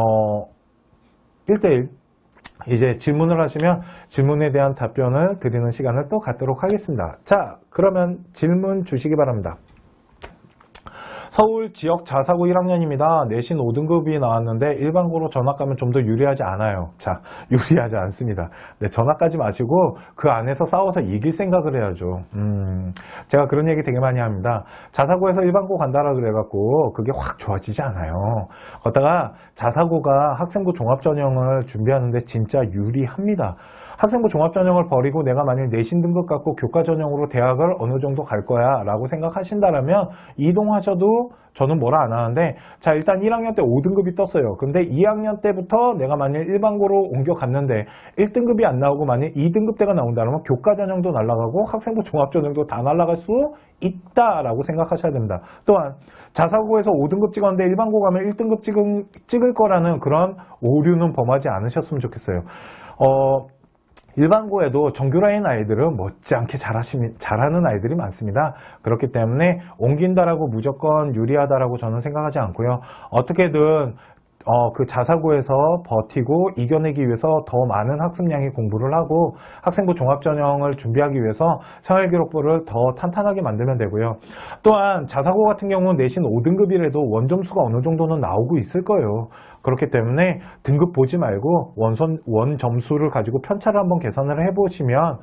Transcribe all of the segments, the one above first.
1대1 이제 질문을 하시면 질문에 대한 답변을 드리는 시간을 또 갖도록 하겠습니다. 자, 그러면 질문 주시기 바랍니다. 서울 지역 자사고 1학년입니다. 내신 5등급이 나왔는데 일반고로 전학 가면 좀 더 유리하지 않아요. 자, 유리하지 않습니다. 네, 전학 가지 마시고 그 안에서 싸워서 이길 생각을 해야죠. 제가 그런 얘기 되게 많이 합니다. 자사고에서 일반고 간다라 그래갖고 그게 확 좋아지지 않아요. 걷다가 자사고가 학생부 종합전형을 준비하는데 진짜 유리합니다. 학생부 종합전형을 버리고 내가 만일 내신 등급 갖고 교과전형으로 대학을 어느 정도 갈 거야 라고 생각하신다면 이동하셔도 저는 뭐라 안 하는데, 자, 일단 1학년 때 5등급이 떴어요. 근데 2학년 때부터 내가 만일 일반고로 옮겨갔는데 1등급이 안 나오고 만일 2등급대가 나온다면 교과전형도 날아가고 학생부 종합전형도 다 날아갈 수 있다라고 생각하셔야 됩니다. 또한 자사고에서 5등급 찍었는데 일반고 가면 1등급 찍을 거라는 그런 오류는 범하지 않으셨으면 좋겠어요. 일반고에도 정규라인 아이들은 못지않게 잘하는 아이들이 많습니다. 그렇기 때문에 옮긴다라고 무조건 유리하다라고 저는 생각하지 않고요. 어떻게든 그 자사고에서 버티고 이겨내기 위해서 더 많은 학습량의 공부를 하고 학생부 종합전형을 준비하기 위해서 생활기록부를 더 탄탄하게 만들면 되고요. 또한 자사고 같은 경우는 내신 5등급이라도 원점수가 어느 정도는 나오고 있을 거예요. 그렇기 때문에 등급 보지 말고 원점수를 가지고 편차를 한번 계산을 해보시면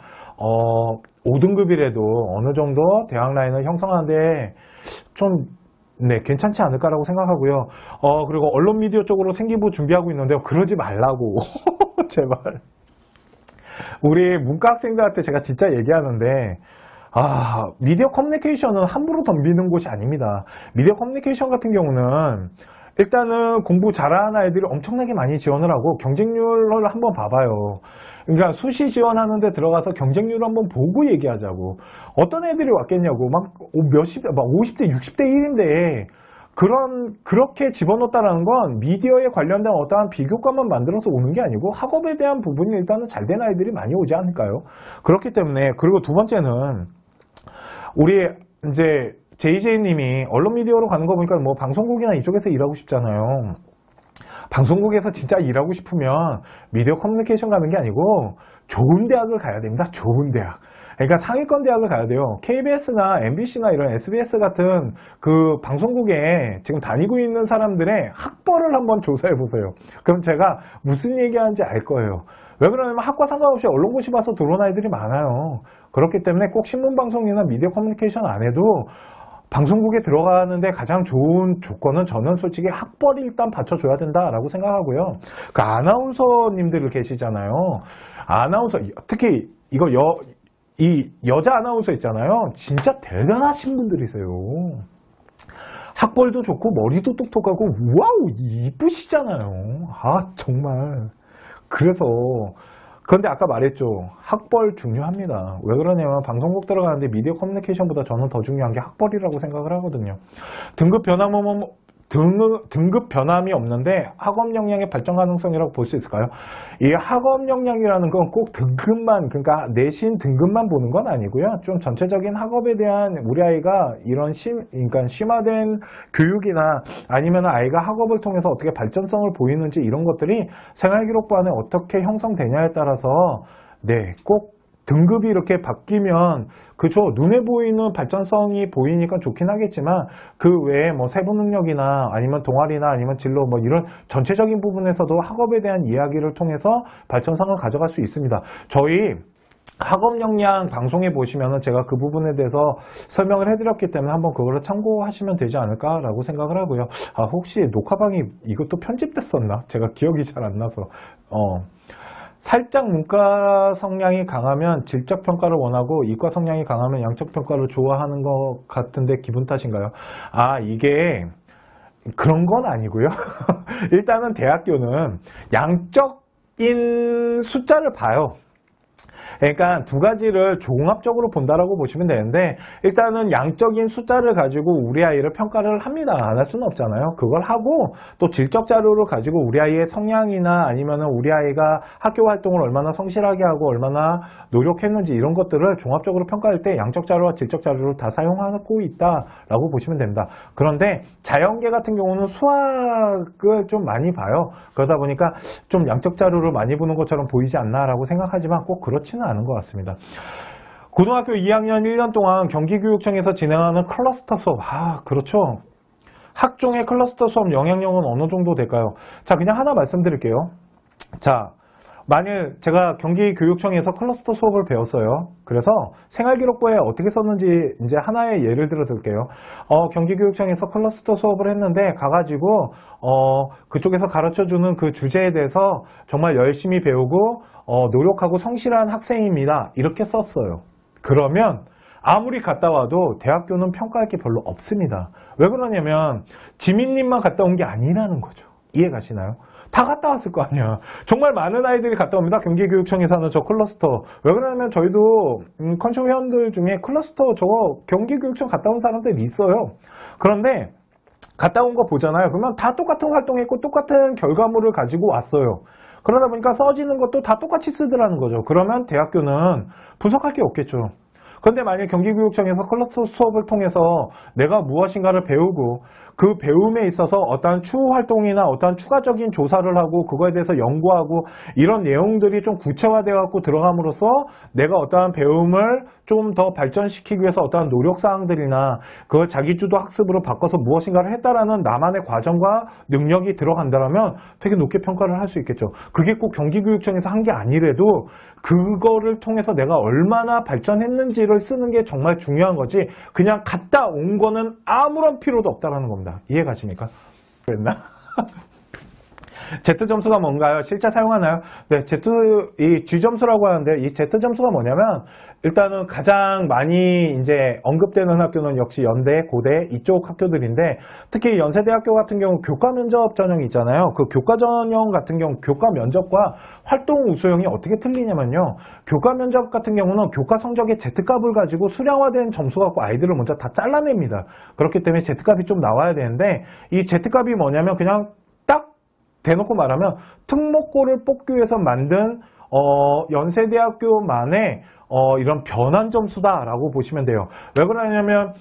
5등급이라도 어느 정도 대학 라인을 형성하는데 좀 괜찮지 않을까라고 생각하고요. 그리고 언론 미디어 쪽으로 생기부 준비하고 있는데요. 그러지 말라고. 제발. 우리 문과 학생들한테 제가 진짜 얘기하는데, 미디어 커뮤니케이션은 함부로 덤비는 곳이 아닙니다. 미디어 커뮤니케이션 같은 경우는 일단은 공부 잘하는 아이들이 엄청나게 많이 지원을 하고 경쟁률을 한번 봐봐요. 그러니까 수시 지원하는데 들어가서 경쟁률을 한번 보고 얘기하자고. 어떤 애들이 왔겠냐고. 막 50대, 60대 1인데 그렇게 집어넣었다는 건 미디어에 관련된 어떠한 비교과만 만들어서 오는 게 아니고 학업에 대한 부분이 일단은 잘 된 아이들이 많이 오지 않을까요? 그렇기 때문에, 그리고 두 번째는 우리 이제 JJ님이 언론 미디어로 가는 거 보니까 뭐 방송국이나 이쪽에서 일하고 싶잖아요. 방송국에서 진짜 일하고 싶으면 미디어 커뮤니케이션 가는 게 아니고 좋은 대학을 가야 됩니다. 좋은 대학. 그러니까 상위권 대학을 가야 돼요. KBS나 MBC나 이런 SBS 같은 그 방송국에 지금 다니고 있는 사람들의 학벌을 한번 조사해 보세요. 그럼 제가 무슨 얘기하는지 알 거예요. 왜 그러냐면 학과 상관없이 언론고시 봐서 들어온 아이들이 많아요. 그렇기 때문에 꼭 신문방송이나 미디어 커뮤니케이션 안 해도 방송국에 들어가는데 가장 좋은 조건은 저는 솔직히 학벌이 일단 받쳐줘야 된다라고 생각하고요. 그 아나운서님들 계시잖아요. 아나운서, 특히 이 여자 아나운서 있잖아요. 진짜 대단하신 분들이세요. 학벌도 좋고 머리도 똑똑하고 와우 이쁘시잖아요. 정말. 그래서 그런데 아까 말했죠. 학벌 중요합니다. 왜 그러냐면 방송국 들어가는데 미디어 커뮤니케이션보다 저는 더 중요한 게 학벌이라고 생각을 하거든요. 등급 변함이 없는데 학업 역량의 발전 가능성이라고 볼 수 있을까요? 이 학업 역량이라는 건 꼭 등급만, 그러니까 내신 등급만 보는 건 아니고요. 좀 전체적인 학업에 대한 우리 아이가 이런 그러니까 심화된 교육이나 아니면 아이가 학업을 통해서 어떻게 발전성을 보이는지 이런 것들이 생활기록부 안에 어떻게 형성되냐에 따라서 꼭 등급이 이렇게 바뀌면 그죠, 눈에 보이는 발전성이 보이니까 좋긴 하겠지만 그 외에 뭐 세부 능력이나 아니면 동아리나 아니면 진로 뭐 이런 전체적인 부분에서도 학업에 대한 이야기를 통해서 발전성을 가져갈 수 있습니다. 저희 학업 역량 방송에 보시면은 제가 그 부분에 대해서 설명을 해드렸기 때문에 한번 그거를 참고하시면 되지 않을까라고 생각을 하고요. 혹시 녹화방이 이것도 편집됐었나? 제가 기억이 잘 안 나서. 살짝 문과 성향이 강하면 질적 평가를 원하고 이과 성향이 강하면 양적 평가를 좋아하는 것 같은데 기분 탓인가요? 이게 그런 건 아니고요. 일단은 대학교는 양적인 숫자를 봐요. 그러니까 두 가지를 종합적으로 본다라고 보시면 되는데 일단은 양적인 숫자를 가지고 우리 아이를 평가를 합니다. 안 할 수는 없잖아요. 그걸 하고 또 질적 자료를 가지고 우리 아이의 성향이나 아니면은 우리 아이가 학교 활동을 얼마나 성실하게 하고 얼마나 노력했는지 이런 것들을 종합적으로 평가할 때 양적 자료와 질적 자료를 다 사용하고 있다라고 보시면 됩니다. 그런데 자연계 같은 경우는 수학을 좀 많이 봐요. 그러다 보니까 좀 양적 자료를 많이 보는 것처럼 보이지 않나라고 생각하지만 꼭 그렇지는 않은 것 같습니다. 고등학교 2학년 1년 동안 경기교육청에서 진행하는 클러스터 수업. 그렇죠. 학종의 클러스터 수업 영향력은 어느 정도 될까요? 자, 그냥 하나 말씀드릴게요. 자, 만일 제가 경기교육청에서 클러스터 수업을 배웠어요. 그래서 생활기록부에 어떻게 썼는지 이제 하나의 예를 들어 드릴게요. 경기교육청에서 클러스터 수업을 했는데 가가지고 그쪽에서 가르쳐주는 그 주제에 대해서 정말 열심히 배우고 노력하고 성실한 학생입니다. 이렇게 썼어요. 그러면 아무리 갔다 와도 대학교는 평가할 게 별로 없습니다. 왜 그러냐면 지민님만 갔다 온 게 아니라는 거죠. 이해 가시나요? 다 갔다 왔을 거 아니야. 정말 많은 아이들이 갔다 옵니다. 경기교육청에서 하는 저 클러스터. 왜 그러냐면 저희도 컨쇼 회원들 중에 클러스터 저거 경기교육청 갔다 온 사람들이 있어요. 그런데 갔다 온 거 보잖아요. 그러면 다 똑같은 활동했고 똑같은 결과물을 가지고 왔어요. 그러다 보니까 써지는 것도 다 똑같이 쓰더라는 거죠. 그러면 대학교는 분석할 게 없겠죠. 그런데 만약 경기교육청에서 클러스터 수업을 통해서 내가 무엇인가를 배우고 그 배움에 있어서 어떠한 추후 활동이나 어떠한 추가적인 조사를 하고 그거에 대해서 연구하고 이런 내용들이 좀 구체화되어 갖고 들어감으로써 내가 어떠한 배움을 좀 더 발전시키기 위해서 어떠한 노력사항들이나 그걸 자기주도 학습으로 바꿔서 무엇인가를 했다라는 나만의 과정과 능력이 들어간다면 되게 높게 평가를 할 수 있겠죠. 그게 꼭 경기교육청에서 한 게 아니래도 그거를 통해서 내가 얼마나 발전했는지를 쓰는 게 정말 중요한 거지 그냥 갔다 온 거는 아무런 필요도 없다라는 겁니다. 이해 가십니까? 그랬나? Z점수가 뭔가요? 실제 사용하나요? 네, 이 G점수라고 하는데 이 Z점수가 뭐냐면 일단은 가장 많이 이제 언급되는 학교는 역시 연대, 고대 이쪽 학교들인데 특히 연세대학교 같은 경우 교과 면접 전형이 있잖아요. 그 교과 전형 같은 경우 교과 면접과 활동 우수형이 어떻게 틀리냐면요. 교과 면접 같은 경우는 교과 성적의 Z값을 가지고 수량화된 점수 갖고 아이들을 먼저 다 잘라냅니다. 그렇기 때문에 Z값이 좀 나와야 되는데 이 Z값이 뭐냐면 그냥 딱 대놓고 말하면 특목고를 뽑기 위해서 만든 연세대학교만의 이런 변환 점수다라고 보시면 돼요. 왜 그러냐면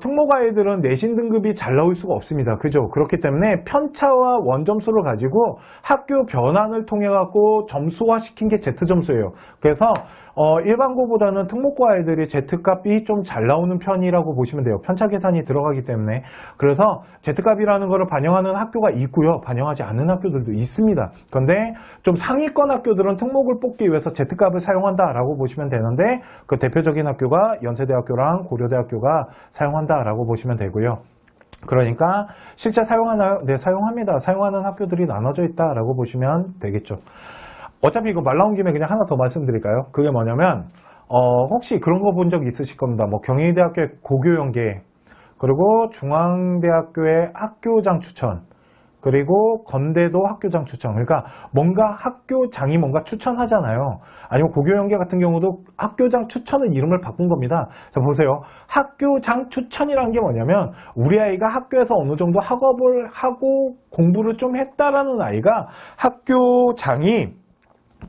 특목 아이들은 내신 등급이 잘 나올 수가 없습니다. 그죠? 그렇기 때문에 편차와 원점수를 가지고 학교 변환을 통해 갖고 점수화 시킨 게 Z점수예요. 그래서 일반고보다는 특목고 아이들이 Z값이 좀 잘 나오는 편이라고 보시면 돼요. 편차 계산이 들어가기 때문에. 그래서 Z값이라는 거를 반영하는 학교가 있고요. 반영하지 않는 학교들도 있습니다. 그런데 좀 상위권 학교들은 특목을 뽑기 위해서 Z값을 사용한다라고 보시면 되는데 그 대표적인 학교가 연세대학교랑 고려대학교가 사용한다라고 보시면 되고요. 그러니까 실제 사용하나요? 네, 사용합니다. 사용하는 학교들이 나눠져 있다라고 보시면 되겠죠. 어차피 이거 말 나온 김에 그냥 하나 더 말씀드릴까요? 그게 뭐냐면 혹시 그런 거 본 적 있으실 겁니다. 뭐 경희대학교의 고교연계, 그리고 중앙대학교의 학교장 추천, 그리고 건대도 학교장 추천. 그러니까 뭔가 학교장이 뭔가 추천하잖아요. 아니면 고교연계 같은 경우도 학교장 추천은 이름을 바꾼 겁니다. 자, 보세요. 학교장 추천이라는 게 뭐냐면 우리 아이가 학교에서 어느 정도 학업을 하고 공부를 좀 했다라는 아이가 학교장이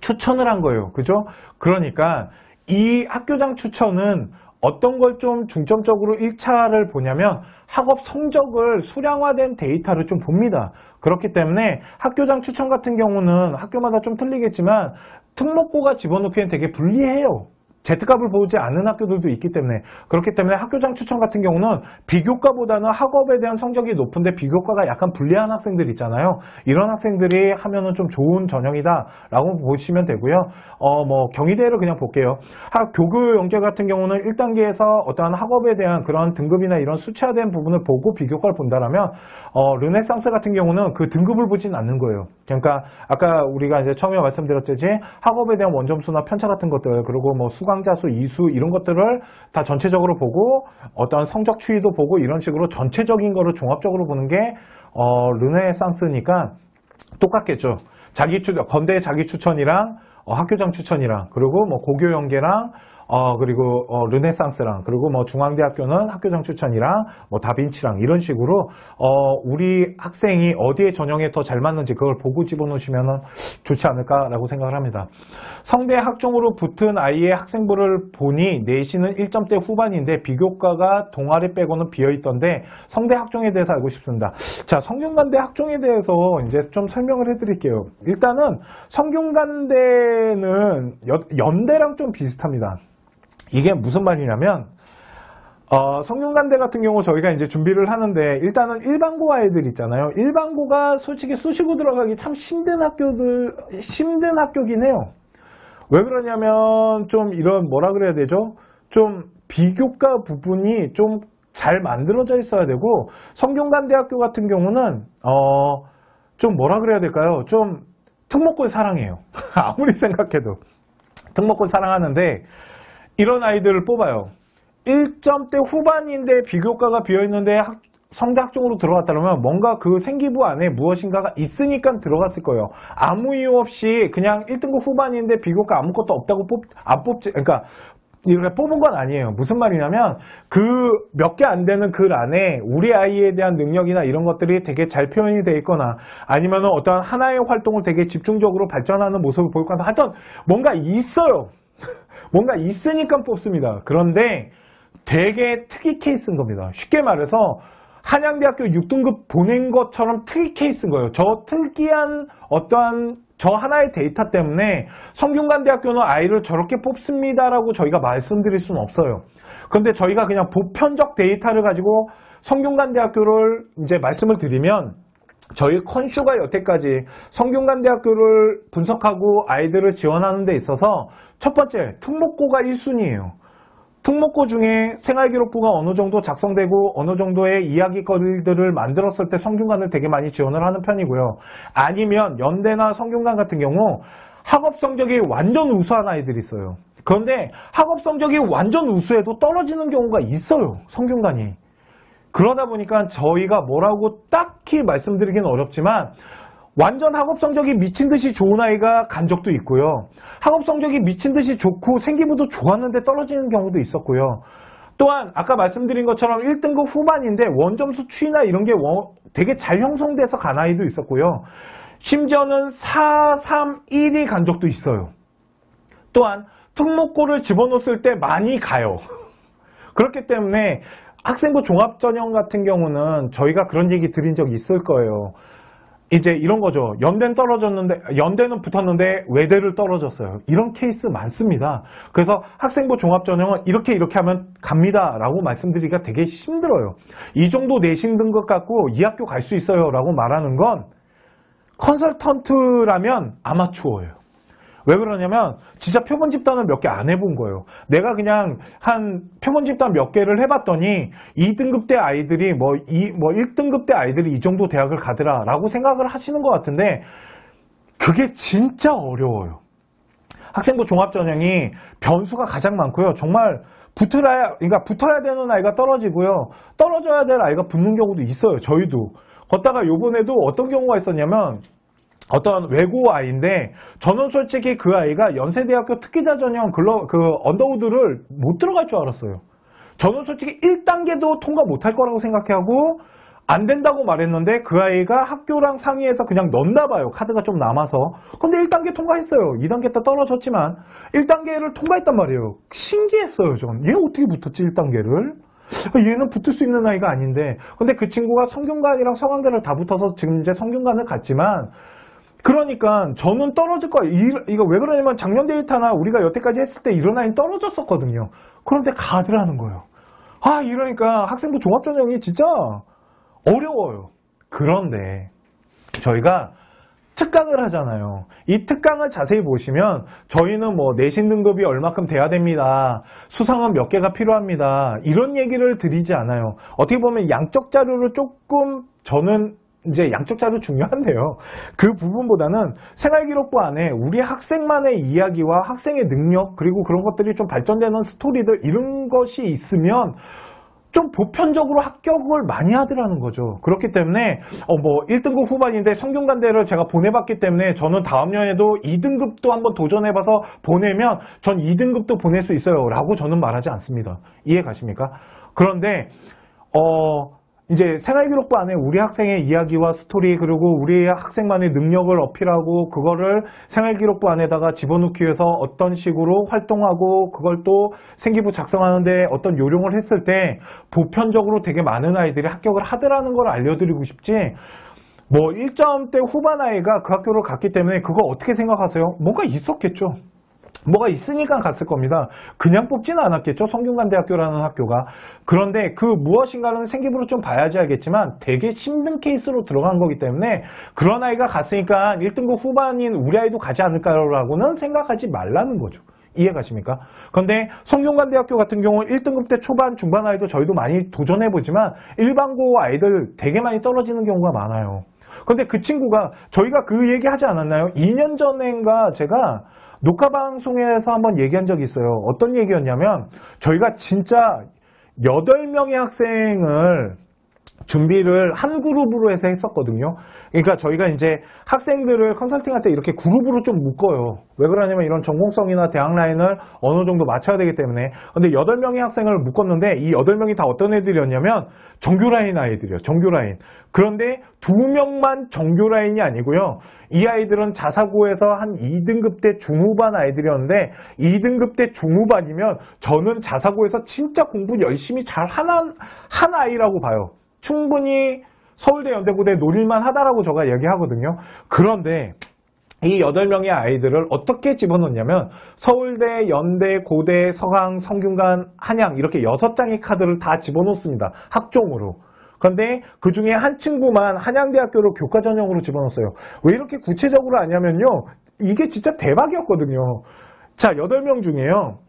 추천을 한 거예요. 그죠? 그러니까 이 학교장 추천은 어떤 걸 좀 중점적으로 1차를 보냐면 학업 성적을 수량화된 데이터를 좀 봅니다. 그렇기 때문에 학교장 추천 같은 경우는 학교마다 좀 틀리겠지만 특목고가 집어넣기엔 되게 불리해요. Z값을 보지 않는 학교들도 있기 때문에. 그렇기 때문에 학교장 추천 같은 경우는 비교과보다는 학업에 대한 성적이 높은데 비교과가 약간 불리한 학생들 있잖아요. 이런 학생들이 하면은 좀 좋은 전형이다 라고 보시면 되고요. 뭐 경희대를 그냥 볼게요. 교교 연계 같은 경우는 1단계에서 어떠한 학업에 대한 그런 등급이나 이런 수치화된 부분을 보고 비교과를 본다라면 르네상스 같은 경우는 그 등급을 보진 않는 거예요. 그러니까 아까 우리가 이제 처음에 말씀드렸듯이 학업에 대한 원점수나 편차 같은 것들, 그리고 뭐 수강자수, 이수 이런 것들을 다 전체적으로 보고 어떤 성적 추이도 보고 이런 식으로 전체적인 거를 종합적으로 보는 게 르네상스니까 똑같겠죠. 건대 자기 추천이랑 학교장 추천이랑, 그리고 뭐 고교 연계랑, 그리고 르네상스랑, 그리고 뭐 중앙대학교는 학교장 추천이랑 뭐 다빈치랑 이런 식으로 우리 학생이 어디에 전형에 더 잘 맞는지 그걸 보고 집어넣으시면 좋지 않을까라고 생각을 합니다. 성대 학종으로 붙은 아이의 학생부를 보니 내신은 1점대 후반인데 비교과가 동아리 빼고는 비어있던데 성대 학종에 대해서 알고 싶습니다. 자, 성균관대 학종에 대해서 이제 좀 설명을 해드릴게요. 일단은 성균관대는 연대랑 좀 비슷합니다. 이게 무슨 말이냐면 성균관대 같은 경우 저희가 이제 준비를 하는데 일단은 일반고 아이들 있잖아요. 일반고가 솔직히 쑤시고 들어가기 참 힘든 학교긴 해요. 왜 그러냐면 좀 이런 뭐라 그래야 되죠? 좀 비교과 부분이 좀 잘 만들어져 있어야 되고 성균관대학교 같은 경우는 좀 뭐라 그래야 될까요? 좀 특목고를 사랑해요. 아무리 생각해도 특목고를 사랑하는데 이런 아이들을 뽑아요. 1점대 후반인데 비교과가 비어있는데 성대 학종으로 들어갔다 그러면 뭔가 그 생기부 안에 무엇인가가 있으니까 들어갔을 거예요. 아무 이유 없이 그냥 1등급 후반인데 비교과 아무것도 없다고 안 뽑지, 그러니까 이렇게 뽑은 건 아니에요. 무슨 말이냐면 그 몇 개 안 되는 글 안에 우리 아이에 대한 능력이나 이런 것들이 되게 잘 표현이 돼 있거나 아니면 어떤 하나의 활동을 되게 집중적으로 발전하는 모습을 보이거나 하여튼 뭔가 있어요. 뭔가 있으니까 뽑습니다. 그런데 되게 특이 케이스인 겁니다. 쉽게 말해서 한양대학교 6등급 보낸 것처럼 특이 케이스인 거예요. 저 특이한 어떠한 저 하나의 데이터 때문에 성균관대학교는 아이를 저렇게 뽑습니다라고 저희가 말씀드릴 수는 없어요. 그런데 저희가 그냥 보편적 데이터를 가지고 성균관대학교를 이제 말씀을 드리면 저희 컨슈가 여태까지 성균관대학교를 분석하고 아이들을 지원하는 데 있어서 첫 번째, 특목고가 1순위예요. 특목고 중에 생활기록부가 어느 정도 작성되고 어느 정도의 이야기거리들을 만들었을 때 성균관을 되게 많이 지원을 하는 편이고요. 아니면 연대나 성균관 같은 경우 학업 성적이 완전 우수한 아이들이 있어요. 그런데 학업 성적이 완전 우수해도 떨어지는 경우가 있어요. 성균관이. 그러다 보니까 저희가 뭐라고 딱히 말씀드리기는 어렵지만 완전 학업 성적이 미친 듯이 좋은 아이가 간 적도 있고요. 학업 성적이 미친 듯이 좋고 생기부도 좋았는데 떨어지는 경우도 있었고요. 또한 아까 말씀드린 것처럼 1등급 후반인데 원점수 추이나 이런 게 되게 잘 형성돼서 간 아이도 있었고요. 심지어는 4, 3, 1이 간 적도 있어요. 또한 특목고를 집어넣었을 때 많이 가요. 그렇기 때문에 학생부 종합전형 같은 경우는 저희가 그런 얘기 드린 적이 있을 거예요. 이제 이런 거죠. 연대는 붙었는데 외대를 떨어졌어요. 이런 케이스 많습니다. 그래서 학생부 종합전형은 이렇게 하면 갑니다 라고 말씀드리기가 되게 힘들어요. 이 정도 내신 등급 갖고 이 학교 갈 수 있어요 라고 말하는 건 컨설턴트라면 아마추어예요. 왜 그러냐면 진짜 표본 집단을 몇 개 안 해본 거예요. 내가 그냥 한 표본 집단 몇 개를 해봤더니 2등급대 아이들이 1등급대 아이들이 이 정도 대학을 가더라 라고 생각을 하시는 것 같은데 그게 진짜 어려워요. 학생부 종합전형이 변수가 가장 많고요. 정말 붙어야 되는 아이가 떨어지고요. 떨어져야 될 아이가 붙는 경우도 있어요. 저희도. 걷다가 요번에도 어떤 경우가 있었냐면 어떤 외고 아이인데 저는 솔직히 그 아이가 연세대학교 특기자 전형 언더우드를 못 들어갈 줄 알았어요. 저는 솔직히 1단계도 통과 못할 거라고 생각하고 안 된다고 말했는데 그 아이가 학교랑 상의해서 그냥 넣나 봐요. 카드가 좀 남아서. 근데 1단계 통과했어요. 2단계 때 떨어졌지만 1단계를 통과했단 말이에요. 신기했어요. 전. 얘 어떻게 붙었지 1단계를? 얘는 붙을 수 있는 아이가 아닌데. 근데 그 친구가 성균관이랑 서강대를 다 붙어서 지금 이제 성균관을 갔지만 그러니까 저는 떨어질 거예요. 이거 왜 그러냐면 작년 데이터나 우리가 여태까지 했을 때 이런 아이는 떨어졌었거든요. 그런데 가드라는 거예요. 이러니까 학생부 종합전형이 진짜 어려워요. 그런데 저희가 특강을 하잖아요. 이 특강을 자세히 보시면 저희는 뭐 내신 등급이 얼마큼 돼야 됩니다. 수상은 몇 개가 필요합니다. 이런 얘기를 드리지 않아요. 어떻게 보면 양적 자료를 조금 저는 이제 양적 자료 중요한데요. 그 부분보다는 생활기록부 안에 우리 학생만의 이야기와 학생의 능력 그리고 그런 것들이 좀 발전되는 스토리들 이런 것이 있으면 좀 보편적으로 합격을 많이 하더라는 거죠. 그렇기 때문에 뭐 1등급 후반인데 성균관대를 제가 보내봤기 때문에 저는 다음 년에도 2등급도 한번 도전해봐서 보내면 전 2등급도 보낼 수 있어요 라고 저는 말하지 않습니다. 이해 가십니까? 그런데 이제 생활기록부 안에 우리 학생의 이야기와 스토리 그리고 우리 학생만의 능력을 어필하고 그거를 생활기록부 안에다가 집어넣기 위해서 어떤 식으로 활동하고 그걸 또 생기부 작성하는데 어떤 요령을 했을 때 보편적으로 되게 많은 아이들이 합격을 하더라는 걸 알려드리고 싶지, 뭐 1점대 후반 아이가 그 학교를 갔기 때문에 그거 어떻게 생각하세요? 뭔가 있었겠죠. 뭐가 있으니까 갔을 겁니다. 그냥 뽑지는 않았겠죠. 성균관대학교라는 학교가. 그런데 그 무엇인가는 생기부로 좀 봐야지 알겠지만 되게 힘든 케이스로 들어간 거기 때문에 그런 아이가 갔으니까 1등급 후반인 우리 아이도 가지 않을까라고는 생각하지 말라는 거죠. 이해 가십니까? 그런데 성균관대학교 같은 경우 1등급 때 초반 중반 아이도 저희도 많이 도전해보지만 일반고 아이들 되게 많이 떨어지는 경우가 많아요. 그런데 그 친구가 저희가 그 얘기 하지 않았나요? 2년 전인가 제가 녹화방송에서 한번 얘기한 적이 있어요. 어떤 얘기였냐면 저희가 진짜 8명의 학생을 준비를 한 그룹으로 해서 했었거든요. 그러니까 저희가 이제 학생들을 컨설팅할 때 이렇게 그룹으로 좀 묶어요. 왜 그러냐면 이런 전공성이나 대학 라인을 어느 정도 맞춰야 되기 때문에. 근데 8명의 학생을 묶었는데 이 8명이 다 어떤 애들이었냐면 정규 라인 아이들이에요. 정규 라인. 그런데 2명만 정규 라인이 아니고요. 이 아이들은 자사고에서 한 2등급 때 중후반 아이들이었는데 2등급 때 중후반이면 저는 자사고에서 진짜 공부 열심히 잘 한 아이라고 봐요. 충분히 서울대 연대고대 노릴만 하다라고 제가 얘기하거든요. 그런데 이 8명의 아이들을 어떻게 집어넣냐면 서울대, 연대, 고대, 서강, 성균관, 한양 이렇게 6장의 카드를 다 집어넣습니다. 학종으로. 그런데 그 중에 한 친구만 한양대학교를 교과 전형으로 집어넣었어요. 왜 이렇게 구체적으로 하냐면요. 이게 진짜 대박이었거든요. 자, 8명 중에요.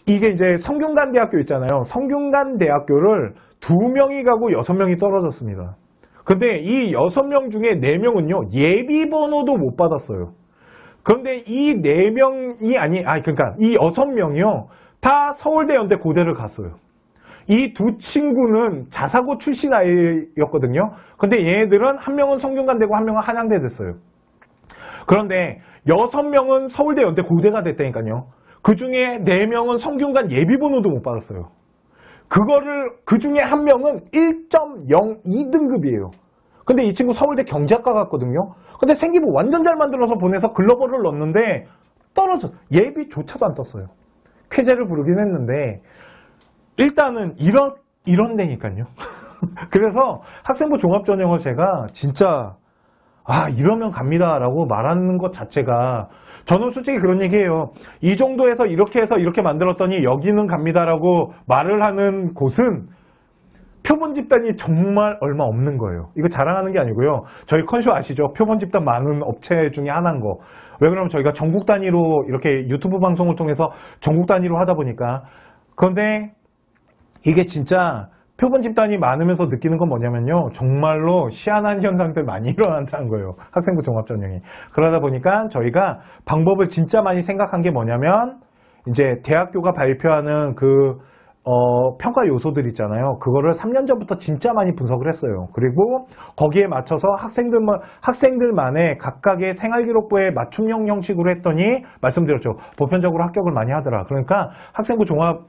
이게 이제 성균관대학교 있잖아요. 성균관대학교를 2명이 가고 6명이 떨어졌습니다. 근데 이 6명 중에 4명은요, 예비번호도 못 받았어요. 그런데 이 4명이 그러니까 이 6명이요, 다 서울대, 연대, 고대를 갔어요. 이 두 친구는 자사고 출신 아이였거든요. 근데 얘네들은 한 명은 성균관대고 한 명은 한양대 됐어요. 그런데 6명은 서울대, 연대, 고대가 됐다니까요. 그 중에 4명은 성균관 예비번호도 못 받았어요. 그 중에 한 명은 1.02등급이에요. 근데 이 친구 서울대 경제학과 갔거든요. 근데 생기부 완전 잘 만들어서 보내서 글로벌을 넣었는데 떨어졌어요. 예비조차도 안 떴어요. 쾌재를 부르긴 했는데 일단은 이런 데니까요. 그래서 학생부 종합전형을 제가 진짜 이러면 갑니다라고 말하는 것 자체가 저는 솔직히 그런 얘기예요. 이 정도에서 이렇게 해서 이렇게 만들었더니 여기는 갑니다라고 말을 하는 곳은 표본 집단이 정말 얼마 없는 거예요. 이거 자랑하는 게 아니고요. 저희 컨쇼 아시죠? 표본 집단 많은 업체 중에 하나인 거. 왜 그러면 저희가 전국 단위로 이렇게 유튜브 방송을 통해서 전국 단위로 하다 보니까. 그런데 이게 진짜 표본 집단이 많으면서 느끼는 건 뭐냐면요. 정말로 희한한 현상들 많이 일어난다는 거예요. 학생부 종합전형이. 그러다 보니까 저희가 방법을 진짜 많이 생각한 게 뭐냐면 이제 대학교가 발표하는 평가 요소들 있잖아요. 그거를 3년 전부터 진짜 많이 분석을 했어요. 그리고 거기에 맞춰서 학생들만의 각각의 생활기록부에 맞춤형 형식으로 했더니 말씀드렸죠. 보편적으로 합격을 많이 하더라. 그러니까 학생부 종합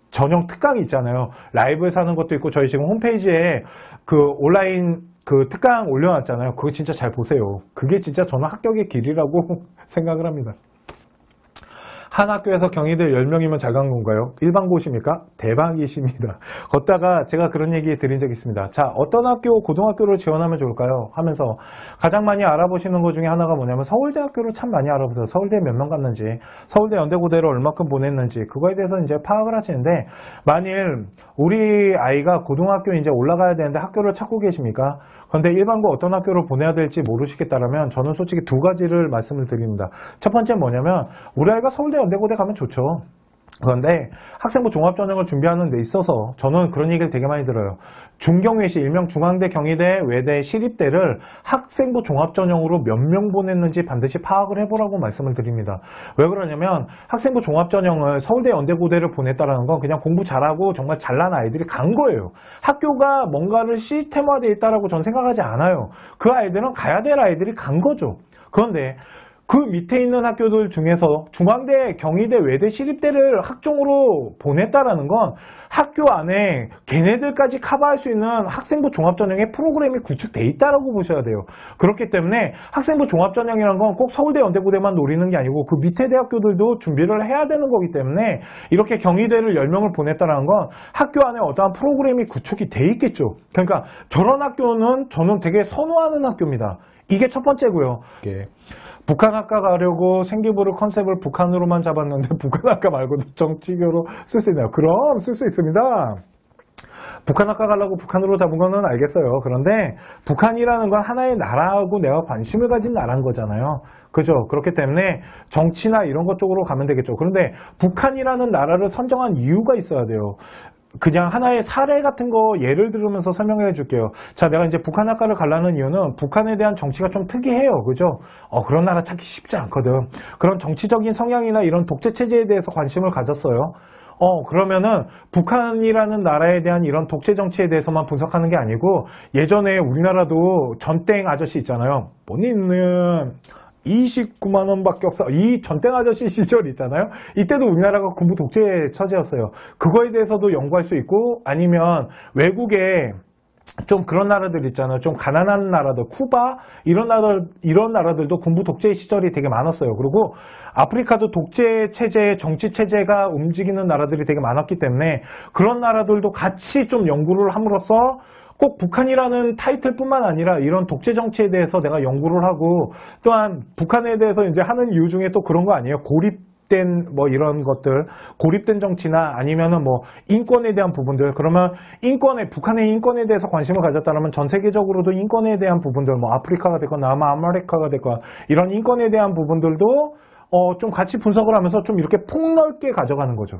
전형 특강이 있잖아요. 라이브에서 하는 것도 있고 저희 지금 홈페이지에 온라인 특강 올려놨잖아요. 그거 진짜 잘 보세요. 그게 진짜 저는 합격의 길이라고 생각을 합니다. 한 학교에서 경희대 10명이면 잘 간 건가요? 일반고시입니까? 대박이십니다. 걷다가 제가 그런 얘기 드린 적이 있습니다. 자, 어떤 학교, 고등학교를 지원하면 좋을까요? 하면서 가장 많이 알아보시는 것 중에 하나가 뭐냐면 서울대학교를 참 많이 알아보세요. 서울대에 몇 명 갔는지, 서울대 연대고대를 얼마큼 보냈는지, 그거에 대해서 이제 파악을 하시는데, 만일 우리 아이가 고등학교 이제 올라가야 되는데 학교를 찾고 계십니까? 그런데 일반고 어떤 학교를 보내야 될지 모르시겠다라면 저는 솔직히 2가지를 말씀을 드립니다. 첫 번째 뭐냐면 우리 아이가 서울대 연대고대 가면 좋죠. 그런데 학생부 종합전형을 준비하는 데 있어서 저는 그런 얘기를 되게 많이 들어요. 중경외시, 일명 중앙대, 경희대, 외대, 시립대를 학생부 종합전형으로 몇 명 보냈는지 반드시 파악을 해보라고 말씀을 드립니다. 왜 그러냐면 학생부 종합전형을 서울대, 연대고대를 보냈다는 건 그냥 공부 잘하고 정말 잘난 아이들이 간 거예요. 학교가 뭔가를 시스템화되어 있다고 저는 생각하지 않아요. 그 아이들은 가야 될 아이들이 간 거죠. 그런데 그 밑에 있는 학교들 중에서 중앙대, 경희대, 외대, 시립대를 학종으로 보냈다라는 건 학교 안에 걔네들까지 커버할 수 있는 학생부 종합전형의 프로그램이 구축돼 있다라고 보셔야 돼요. 그렇기 때문에 학생부 종합전형이라는 건 꼭 서울대, 연대고대만 노리는 게 아니고 그 밑에 대학교들도 준비를 해야 되는 거기 때문에 이렇게 경희대를 10명을 보냈다라는 건 학교 안에 어떠한 프로그램이 구축이 돼 있겠죠. 그러니까 저런 학교는 저는 되게 선호하는 학교입니다. 이게 첫 번째고요. 북한학과 가려고 생기부를 컨셉을 북한으로만 잡았는데 북한학과 말고도 정치교로 쓸 수 있나요? 그럼 쓸 수 있습니다. 북한학과 가려고 북한으로 잡은 거는 알겠어요. 그런데 북한이라는 건 하나의 나라하고 내가 관심을 가진 나라인 거잖아요. 그죠? 그렇기 때문에 정치나 이런 것 쪽으로 가면 되겠죠. 그런데 북한이라는 나라를 선정한 이유가 있어야 돼요. 그냥 하나의 사례 같은 거 예를 들으면서 설명해 줄게요. 자, 내가 이제 북한학과를 가려는 이유는 북한에 대한 정치가 좀 특이해요. 그죠? 그런 나라 찾기 쉽지 않거든. 그런 정치적인 성향이나 이런 독재체제에 대해서 관심을 가졌어요. 그러면은 북한이라는 나라에 대한 이런 독재 정치에 대해서만 분석하는 게 아니고 예전에 우리나라도 전땡 아저씨 있잖아요. 본인은 29만 원밖에 없어. 이 전땡 아저씨 시절 있잖아요. 이때도 우리나라가 군부 독재 처지였어요. 그거에 대해서도 연구할 수 있고 아니면 외국에 좀 그런 나라들 있잖아요. 좀 가난한 나라들, 쿠바 이런 나라들도 군부 독재 시절이 되게 많았어요. 그리고 아프리카도 독재 체제, 정치 체제가 움직이는 나라들이 되게 많았기 때문에 그런 나라들도 같이 좀 연구를 함으로써 꼭 북한이라는 타이틀뿐만 아니라 이런 독재 정치에 대해서 내가 연구를 하고 또한 북한에 대해서 이제 하는 이유 중에 또 그런 거 아니에요? 고립된 뭐 이런 것들, 고립된 정치나 아니면은 뭐 인권에 대한 부분들. 그러면 북한의 인권에 대해서 관심을 가졌다면 전 세계적으로도 인권에 대한 부분들, 뭐 아프리카가 됐거나 남아메리카가 됐거나 이런 인권에 대한 부분들도 좀 같이 분석을 하면서 좀 이렇게 폭넓게 가져가는 거죠.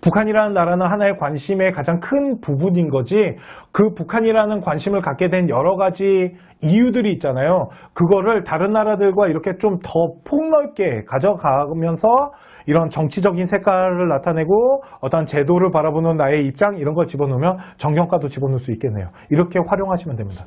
북한이라는 나라는 하나의 관심의 가장 큰 부분인 거지 그 북한이라는 관심을 갖게 된 여러 가지 이유들이 있잖아요. 그거를 다른 나라들과 이렇게 좀 더 폭넓게 가져가면서 이런 정치적인 색깔을 나타내고 어떤 제도를 바라보는 나의 입장 이런 걸 집어넣으면 정경과도 집어넣을 수 있겠네요. 이렇게 활용하시면 됩니다.